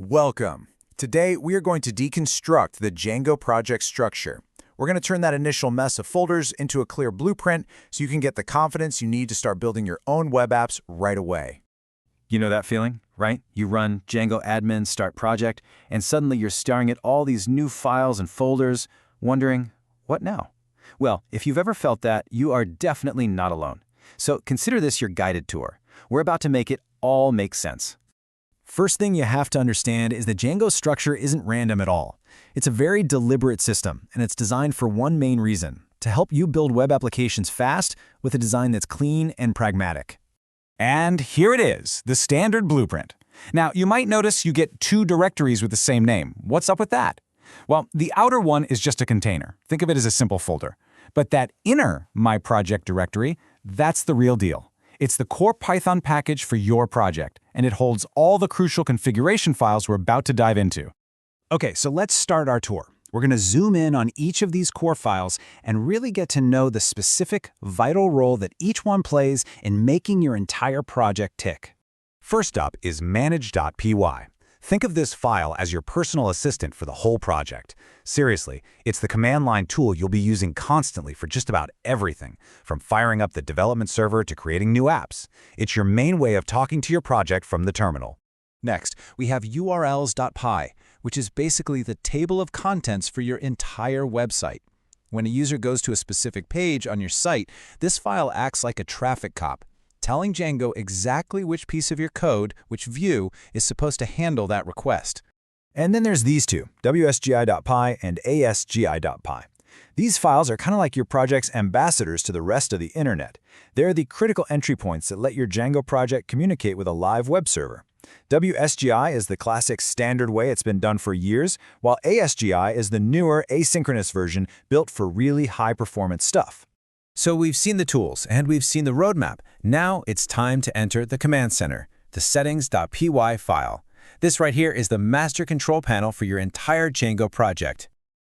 Welcome. Today, we are going to deconstruct the Django project structure. We're going to turn that initial mess of folders into a clear blueprint so you can get the confidence you need to start building your own web apps right away. You know that feeling, right? You run Django admin start project, and suddenly you're staring at all these new files and folders, wondering, what now? Well, if you've ever felt that, you are definitely not alone. So consider this your guided tour. We're about to make it all make sense. First thing you have to understand is that Django's structure isn't random at all. It's a very deliberate system, and it's designed for one main reason: to help you build web applications fast with a design that's clean and pragmatic. And here it is, the standard blueprint. Now, you might notice you get two directories with the same name. What's up with that? Well, the outer one is just a container. Think of it as a simple folder. But that inner My Project directory, that's the real deal. It's the core Python package for your project, and it holds all the crucial configuration files we're about to dive into. Okay, so let's start our tour. We're going to zoom in on each of these core files and really get to know the specific, vital role that each one plays in making your entire project tick. First up is manage.py. Think of this file as your personal assistant for the whole project. Seriously, it's the command line tool you'll be using constantly for just about everything, from firing up the development server to creating new apps. It's your main way of talking to your project from the terminal. Next, we have urls.py, which is basically the table of contents for your entire website. When a user goes to a specific page on your site, this file acts like a traffic cop, telling Django exactly which piece of your code, which view, is supposed to handle that request. And then there's these two, wsgi.py and asgi.py. These files are kind of like your project's ambassadors to the rest of the internet. They're the critical entry points that let your Django project communicate with a live web server. WSGI is the classic standard way it's been done for years, while ASGI is the newer asynchronous version built for really high-performance stuff. So we've seen the tools and we've seen the roadmap. Now it's time to enter the command center, the settings.py file. This right here is the master control panel for your entire Django project.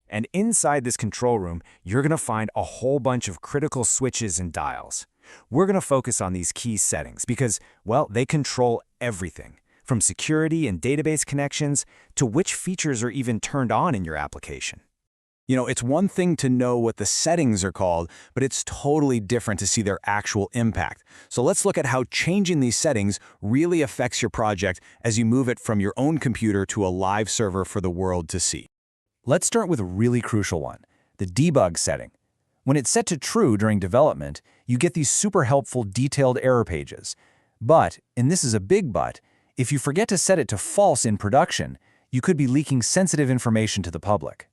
And inside this control room, you're going to find a whole bunch of critical switches and dials. We're going to focus on these key settings because, well, they control everything, from security and database connections to which features are even turned on in your application. You know, it's one thing to know what the settings are called, but it's totally different to see their actual impact. So let's look at how changing these settings really affects your project as you move it from your own computer to a live server for the world to see. Let's start with a really crucial one, the debug setting. When it's set to true during development, you get these super helpful detailed error pages. But, and this is a big but, if you forget to set it to false in production, you could be leaking sensitive information to the public.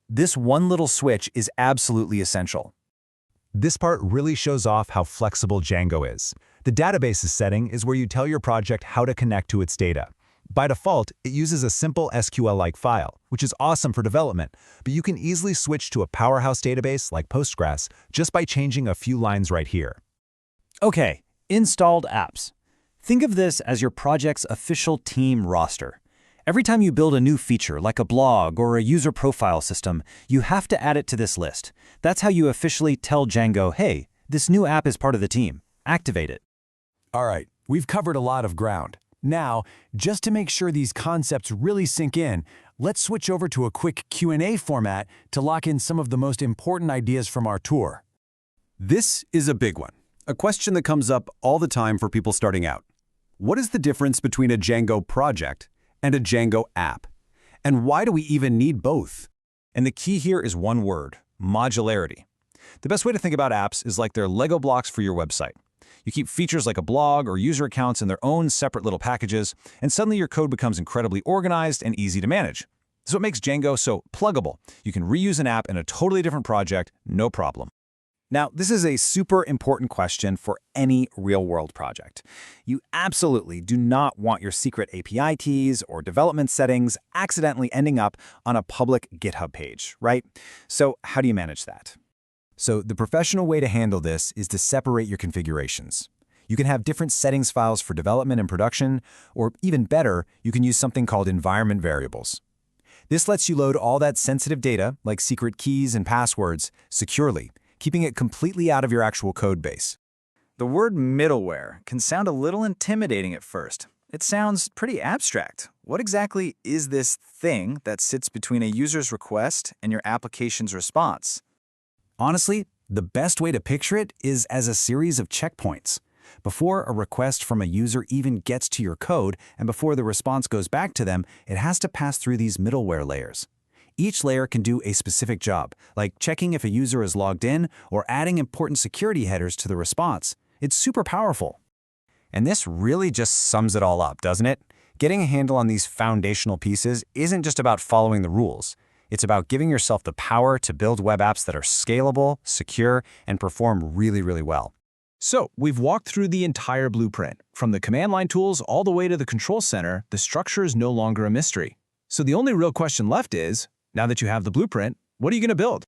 This one little switch is absolutely essential. This part really shows off how flexible Django is. The databases setting is where you tell your project how to connect to its data. By default, it uses a simple SQL-like file, which is awesome for development, but you can easily switch to a powerhouse database like Postgres just by changing a few lines right here. Okay, installed apps. Think of this as your project's official team roster. Every time you build a new feature, like a blog or a user profile system, you have to add it to this list. That's how you officially tell Django, hey, this new app is part of the team. Activate it. All right, we've covered a lot of ground. Now, just to make sure these concepts really sink in, let's switch over to a quick Q&A format to lock in some of the most important ideas from our tour. This is a big one, a question that comes up all the time for people starting out. What is the difference between a Django project and a Django app? And why do we even need both? And the key here is one word: modularity. The best way to think about apps is like they're Lego blocks for your website. You keep features like a blog or user accounts in their own separate little packages, and suddenly your code becomes incredibly organized and easy to manage. This is what makes Django so pluggable. You can reuse an app in a totally different project, no problem. Now, this is a super important question for any real-world project. You absolutely do not want your secret API keys or development settings accidentally ending up on a public GitHub page, right? So how do you manage that? So the professional way to handle this is to separate your configurations. You can have different settings files for development and production, or even better, you can use something called environment variables. This lets you load all that sensitive data, like secret keys and passwords, securely, keeping it completely out of your actual code base. The word middleware can sound a little intimidating at first. It sounds pretty abstract. What exactly is this thing that sits between a user's request and your application's response? Honestly, the best way to picture it is as a series of checkpoints. Before a request from a user even gets to your code and before the response goes back to them, it has to pass through these middleware layers. Each layer can do a specific job, like checking if a user is logged in or adding important security headers to the response. It's super powerful. And this really just sums it all up, doesn't it? Getting a handle on these foundational pieces isn't just about following the rules. It's about giving yourself the power to build web apps that are scalable, secure, and perform really, really well. So, we've walked through the entire blueprint. From the command line tools all the way to the control center, the structure is no longer a mystery. So the only real question left is, now that you have the blueprint, what are you going to build?